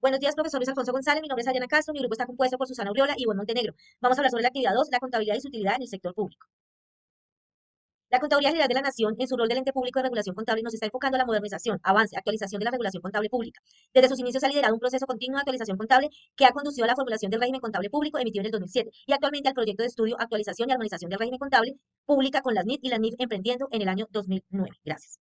Buenos días, profesor Luis Alfonso González. Mi nombre es Adriana Castro. Mi grupo está compuesto por Susana Urriola y Ivonne Montenegro. Vamos a hablar sobre la actividad 2, la contabilidad y su utilidad en el sector público. La Contaduría General de la Nación, en su rol del ente público de regulación contable, nos está enfocando a la modernización, avance, actualización de la regulación contable pública. Desde sus inicios ha liderado un proceso continuo de actualización contable que ha conducido a la formulación del régimen contable público emitido en el 2007 y actualmente al proyecto de estudio, actualización y armonización del régimen contable pública con las NIF y las NIF emprendiendo en el año 2009. Gracias.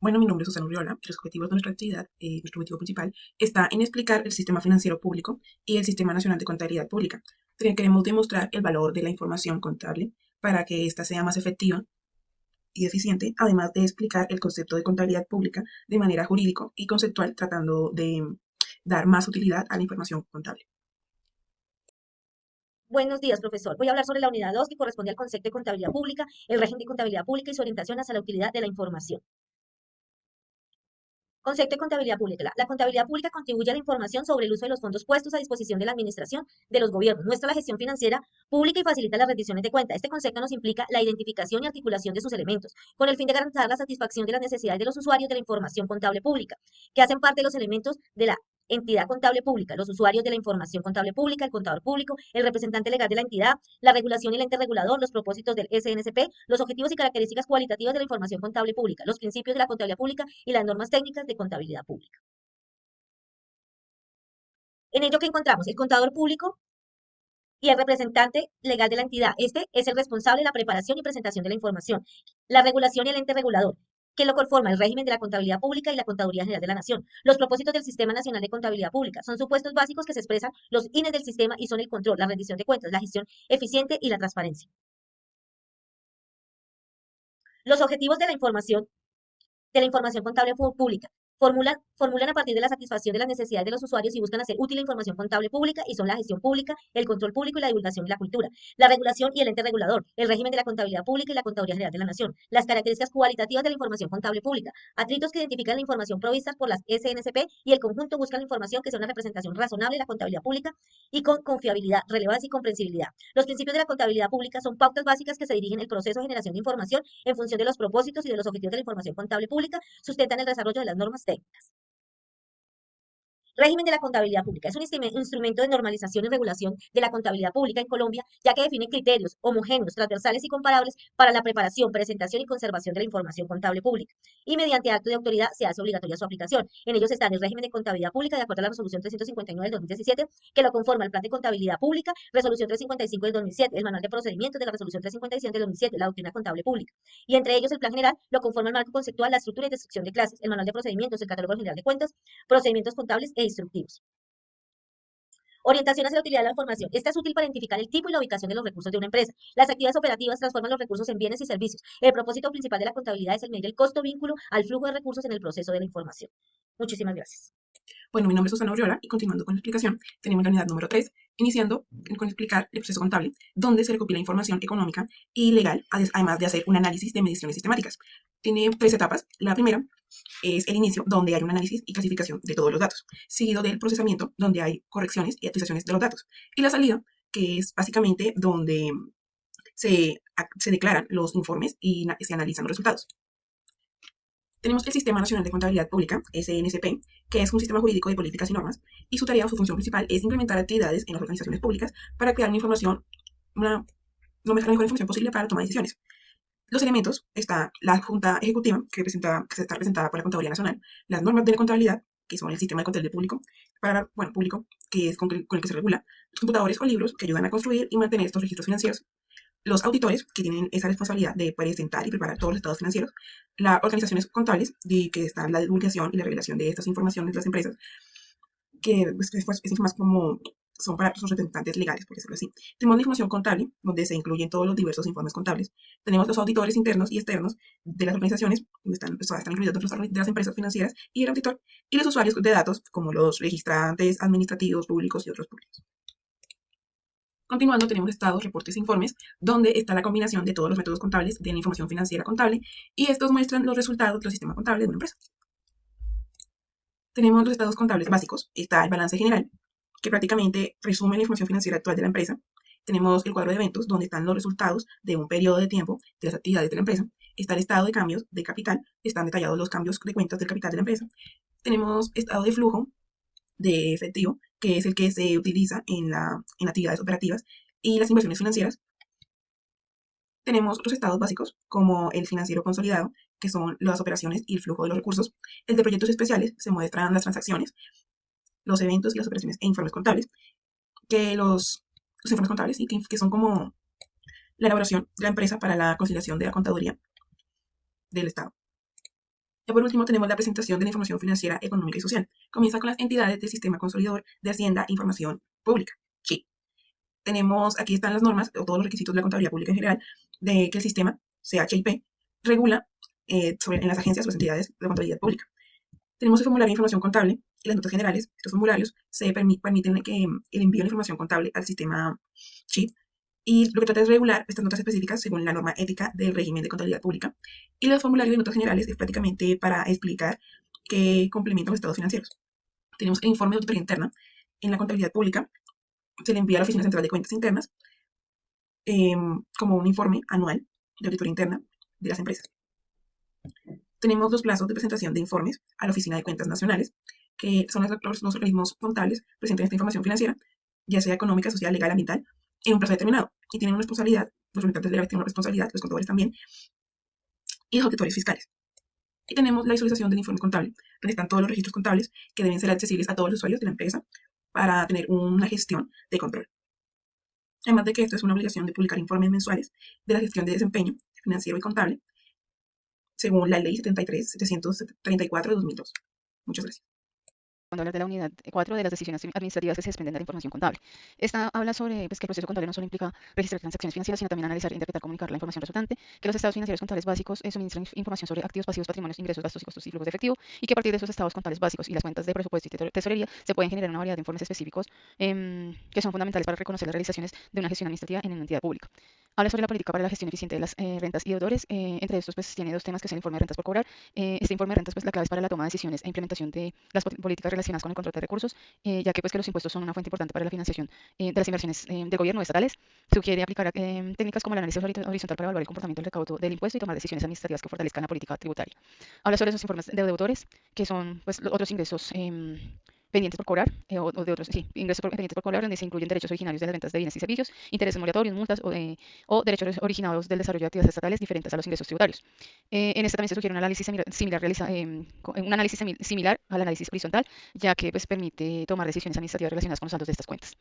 Bueno, mi nombre es Susana Urriola y los objetivos de nuestra actividad, nuestro objetivo principal, está en explicar el sistema financiero público y el Sistema Nacional de Contabilidad Pública. Queremos demostrar el valor de la información contable para que ésta sea más efectiva y eficiente, además de explicar el concepto de contabilidad pública de manera jurídico y conceptual, tratando de dar más utilidad a la información contable. Buenos días, profesor. Voy a hablar sobre la unidad 2 que corresponde al concepto de contabilidad pública, el régimen de contabilidad pública y su orientación hacia la utilidad de la información. Concepto de contabilidad pública. La contabilidad pública contribuye a la información sobre el uso de los fondos puestos a disposición de la administración de los gobiernos, muestra la gestión financiera pública y facilita las rendiciones de cuenta. Este concepto nos implica la identificación y articulación de sus elementos, con el fin de garantizar la satisfacción de las necesidades de los usuarios de la información contable pública, que hacen parte de los elementos de la entidad contable pública, los usuarios de la información contable pública, el contador público, el representante legal de la entidad, la regulación y el ente regulador, los propósitos del SNCP, los objetivos y características cualitativas de la información contable pública, los principios de la contabilidad pública y las normas técnicas de contabilidad pública. En ello que encontramos el contador público y el representante legal de la entidad. Este es el responsable de la preparación y presentación de la información. La regulación y el ente regulador, que lo conforma el régimen de la contabilidad pública y la Contaduría General de la Nación. Los propósitos del Sistema Nacional de Contabilidad Pública son supuestos básicos que se expresan los fines del sistema y son el control, la rendición de cuentas, la gestión eficiente y la transparencia. Los objetivos de la información contable pública. Formulan a partir de la satisfacción de las necesidades de los usuarios y buscan hacer útil la información contable pública y son la gestión pública, el control público y la divulgación y la cultura. La regulación y el ente regulador, el régimen de la contabilidad pública y la Contaduría General de la Nación. Las características cualitativas de la información contable pública. Atritos que identifican la información provista por las SNCP y el conjunto buscan la información que sea una representación razonable de la contabilidad pública y con confiabilidad, relevancia y comprensibilidad. Los principios de la contabilidad pública son pautas básicas que se dirigen el proceso de generación de información en función de los propósitos y de los objetivos de la información contable pública, sustentan el desarrollo de las normas técnicas. Régimen de la contabilidad pública. Es un instrumento de normalización y regulación de la contabilidad pública en Colombia, ya que define criterios homogéneos, transversales y comparables para la preparación, presentación y conservación de la información contable pública. Y mediante acto de autoridad se hace obligatoria su aplicación. En ellos están el régimen de contabilidad pública, de acuerdo a la resolución 359 del 2017, que lo conforma el plan de contabilidad pública, resolución 355 del 2007, el manual de procedimientos de la resolución 357 del 2007, la doctrina contable pública. Y entre ellos el plan general lo conforma el marco conceptual, la estructura y descripción de clases, el manual de procedimientos, el catálogo general de cuentas, procedimientos contables e instructivos. Orientación hacia la utilidad de la información. Esta es útil para identificar el tipo y la ubicación de los recursos de una empresa. Las actividades operativas transforman los recursos en bienes y servicios. El propósito principal de la contabilidad es el medir el costo vínculo al flujo de recursos en el proceso de la información. Muchísimas gracias. Bueno, mi nombre es Susana Urriola y continuando con la explicación, tenemos la unidad número 3, iniciando con explicar el proceso contable, donde se recopila información económica y legal, además de hacer un análisis de mediciones sistemáticas. Tiene 3 etapas. La primera es el inicio, donde hay un análisis y clasificación de todos los datos, seguido del procesamiento, donde hay correcciones y actualizaciones de los datos, y la salida, que es básicamente donde se declaran los informes y se analizan los resultados. Tenemos el Sistema Nacional de Contabilidad Pública, SNCP, que es un sistema jurídico de políticas y normas, y su tarea o su función principal es implementar actividades en las organizaciones públicas para crear la mejor información posible para la toma de decisiones. Los elementos está la Junta Ejecutiva, que está representada por la Contaduría Nacional, las normas de la contabilidad, que son el sistema de contabilidad público, público, que es con el que se regula, los computadores o libros que ayudan a construir y mantener estos registros financieros, los auditores, que tienen esa responsabilidad de presentar y preparar todos los estados financieros, las organizaciones contables, que está la divulgación y la revelación de estas informaciones de las empresas, que es más como son para sus representantes legales, por decirlo así. Tenemos la información contable, donde se incluyen todos los diversos informes contables. Tenemos los auditores internos y externos de las organizaciones, donde están incluidos de las empresas financieras y el auditor, y los usuarios de datos, como los registrantes administrativos, públicos y otros públicos. Continuando, tenemos estados, reportes e informes, donde está la combinación de todos los métodos contables de la información financiera contable, y estos muestran los resultados del sistema contable de una empresa. Tenemos los estados contables básicos. Está el balance general, que prácticamente resume la información financiera actual de la empresa. Tenemos el cuadro de eventos, donde están los resultados de un periodo de tiempo de las actividades de la empresa. Está el estado de cambios de capital, están detallados los cambios de cuentas del capital de la empresa. Tenemos estado de flujo de efectivo, que es el que se utiliza en actividades operativas y las inversiones financieras. Tenemos otros estados básicos, como el financiero consolidado, que son las operaciones y el flujo de los recursos. El de proyectos especiales se muestran las transacciones, los eventos y las operaciones e informes contables, que los informes contables y que son como la elaboración de la empresa para la conciliación de la contaduría del Estado. Y por último tenemos la presentación de la información financiera, económica y social. Comienza con las entidades del Sistema Consolidador de Hacienda e Información Pública, SHI. Tenemos, aquí están las normas o todos los requisitos de la contabilidad pública en general, de que el sistema, CHIP, regula en las agencias o las entidades de contabilidad pública. Tenemos el formulario de información contable y las notas generales. Estos formularios permiten que el envío de información contable al sistema SHI, y lo que trata es regular estas notas específicas según la norma ética del régimen de contabilidad pública. Y los formularios de notas generales es prácticamente para explicar qué complementan los estados financieros. Tenemos el informe de auditoría interna. En la contabilidad pública se le envía a la Oficina Central de Cuentas Internas como un informe anual de auditoría interna de las empresas. Tenemos los plazos de presentación de informes a la Oficina de Cuentas Nacionales, que son los organismos contables presentan esta información financiera, ya sea económica, social, legal, ambiental, en un plazo determinado. Y tienen una responsabilidad, los representantes legales tienen una responsabilidad, los contadores también, y los auditores fiscales. Y tenemos la visualización del informe contable, donde están todos los registros contables que deben ser accesibles a todos los usuarios de la empresa para tener una gestión de control. Además de que esto es una obligación de publicar informes mensuales de la gestión de desempeño financiero y contable, según la Ley 73.734 de 2002. Muchas gracias. Cuando habla de la unidad 4 de las decisiones administrativas que se desprenden de la información contable. Esta habla sobre que el proceso contable no solo implica registrar transacciones financieras, sino también analizar, interpretar, comunicar la información resultante, que los estados financieros contables básicos suministran información sobre activos, pasivos, patrimonios, ingresos, gastos y costos y flujos de efectivo, y que a partir de esos estados contables básicos y las cuentas de presupuesto y tesorería se pueden generar una variedad de informes específicos que son fundamentales para reconocer las realizaciones de una gestión administrativa en una entidad pública. Habla sobre la política para la gestión eficiente de las rentas y deudores. Entre estos, pues, tiene dos temas, que es el informe de rentas por cobrar. Este informe de rentas, pues, la clave es para la toma de decisiones e implementación de las políticas relacionadas con el control de recursos, ya que, pues, que los impuestos son una fuente importante para la financiación de las inversiones del gobierno estatales. Sugiere aplicar técnicas como el análisis horizontal para evaluar el comportamiento del recaudo del impuesto y tomar decisiones administrativas que fortalezcan la política tributaria. Habla sobre esos informes de deudores, que son, pues, otros ingresos pendientes por cobrar, o de otros, sí, ingresos pendientes por cobrar, donde se incluyen derechos originarios de las ventas de bienes y servicios, intereses moratorios, multas o derechos originados del desarrollo de actividades estatales diferentes a los ingresos tributarios. En este también se sugiere un análisis similar al análisis horizontal, ya que, pues, permite tomar decisiones administrativas relacionadas con los saldos de estas cuentas.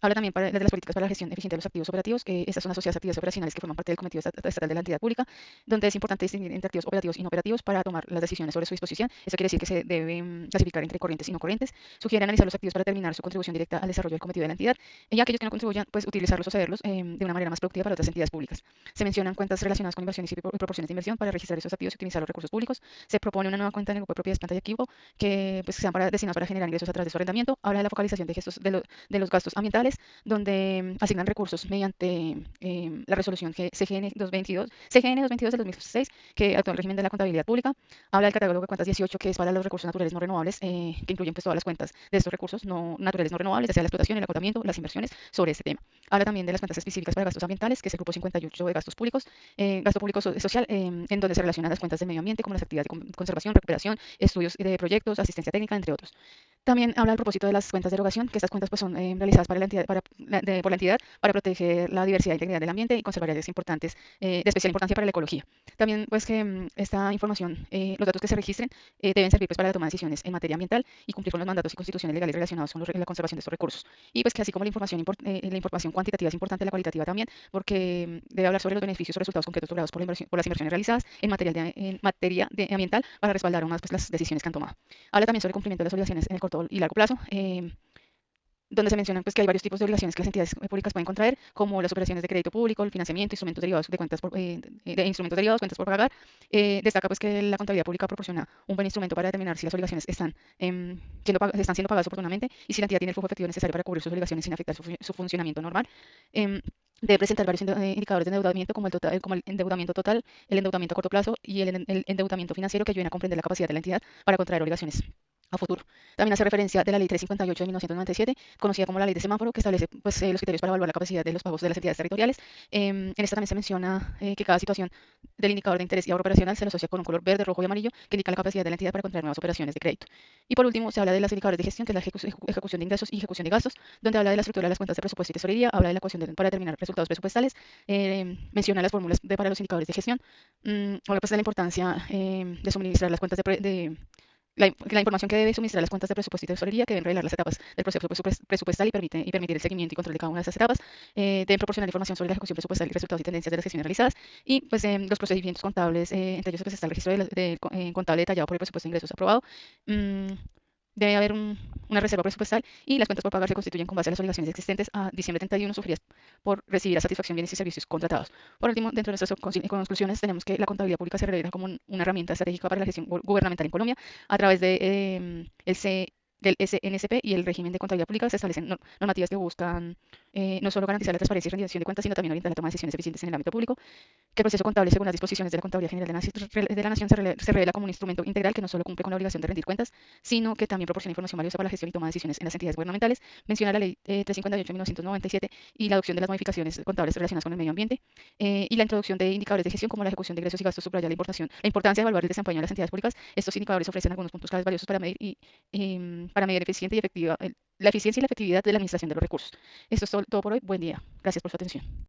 Habla también de las políticas para la gestión eficiente de los activos operativos, que estas son asociadas a actividades operacionales que forman parte del cometido estatal de la entidad pública, donde es importante distinguir entre activos operativos y no operativos para tomar las decisiones sobre su disposición. Eso quiere decir que se debe clasificar entre corrientes y no corrientes. Sugiere analizar los activos para determinar su contribución directa al desarrollo del cometido de la entidad, y aquellos que no contribuyan, pues, utilizarlos o cederlos de una manera más productiva para otras entidades públicas. Se mencionan cuentas relacionadas con inversiones y proporciones de inversión para registrar esos activos y optimizar los recursos públicos. Se propone una nueva cuenta en el grupo de propiedades, planta y equipo, que, pues, sean destinados para generar ingresos a través de su arrendamiento. Habla de la focalización de los gastos ambientales, donde asignan recursos mediante la resolución CGN 222 del 2006, que actúa el régimen de la contabilidad pública. Habla del catálogo de cuentas 18, que es para los recursos naturales no renovables, que incluyen, pues, todas las cuentas de estos recursos no naturales no renovables, ya sea la explotación, el acotamiento, las inversiones sobre este tema. Habla también de las cuentas específicas para gastos ambientales, que es el grupo 58 de gastos públicos, gasto público social, en donde se relacionan las cuentas de medio ambiente, como las actividades de conservación, recuperación, estudios de proyectos, asistencia técnica, entre otros. También habla del propósito de las cuentas de erogación, que estas cuentas, pues, son realizadas por la entidad para proteger la diversidad e integridad del ambiente y conservar áreas importantes de especial importancia para la ecología. También, pues, que esta información, los datos que se registren, deben servir, pues, para la toma de decisiones en materia ambiental y cumplir con los mandatos y constituciones legales relacionados con la conservación de estos recursos. Y, pues, que así como la información cuantitativa es importante, la cualitativa también, porque debe hablar sobre los beneficios o resultados concretos logrados por las inversiones realizadas en materia de ambiental para respaldar aún más, pues, las decisiones que han tomado. Habla también sobre el cumplimiento de las obligaciones en el corto y largo plazo, donde se mencionan, pues, que hay varios tipos de obligaciones que las entidades públicas pueden contraer, como las operaciones de crédito público, el financiamiento, instrumentos derivados de instrumentos derivados, cuentas por pagar. Destaca, pues, que la contabilidad pública proporciona un buen instrumento para determinar si las obligaciones están siendo pagadas oportunamente y si la entidad tiene el flujo efectivo necesario para cubrir sus obligaciones sin afectar su funcionamiento normal. Debe presentar varios indicadores de endeudamiento, como el endeudamiento total, el endeudamiento a corto plazo y el endeudamiento financiero, que ayuden a comprender la capacidad de la entidad para contraer obligaciones a futuro. También hace referencia de la Ley 358 de 1997, conocida como la Ley de Semáforo, que establece pues, los criterios para evaluar la capacidad de los pagos de las entidades territoriales. En esta también se menciona que cada situación del indicador de interés y ahorro operacional se lo asocia con un color verde, rojo y amarillo, que indica la capacidad de la entidad para contraer nuevas operaciones de crédito. Y por último, se habla de los indicadores de gestión, que es la ejecución de ingresos y ejecución de gastos, donde habla de la estructura de las cuentas de presupuesto y tesorería, habla de la ecuación para determinar resultados presupuestales, menciona las fórmulas para los indicadores de gestión, habla pues de la importancia de suministrar las cuentas la información que debe suministrar las cuentas de presupuesto y tesorería, que deben revelar las etapas del proceso presupuestal y permitir el seguimiento y control de cada una de esas etapas, deben proporcionar información sobre la ejecución presupuestal y resultados y tendencias de las gestiones realizadas, y pues los procedimientos contables, entre ellos pues, está el registro contable detallado por el presupuesto de ingresos aprobado. mm, Debe haber una reserva presupuestal y las cuentas por pagar se constituyen con base a las obligaciones existentes a diciembre 31 sufridas por recibir a satisfacción bienes y servicios contratados. Por último, dentro de nuestras conclusiones tenemos que la contabilidad pública se revela como una herramienta estratégica para la gestión gubernamental en Colombia a través de, del SNSP y el régimen de contabilidad pública. Se establecen normativas que buscan no solo garantizar la transparencia y rendición de cuentas, sino también orientar la toma de decisiones eficientes en el ámbito público, que el proceso contable, según las disposiciones de la Contabilidad General de la Nación, se revela como un instrumento integral que no solo cumple con la obligación de rendir cuentas, sino que también proporciona información valiosa para la gestión y toma de decisiones en las entidades gubernamentales. Menciona la Ley 358 de 1997 y la adopción de las modificaciones contables relacionadas con el medio ambiente, y la introducción de indicadores de gestión como la ejecución de ingresos y gastos subraya la importancia de evaluar el desempeño de las entidades públicas. Estos indicadores ofrecen algunos puntos claves valiosos para medir eficiente y efectiva, la eficiencia y la efectividad de la administración de los recursos. Esto es todo por hoy. Buen día. Gracias por su atención.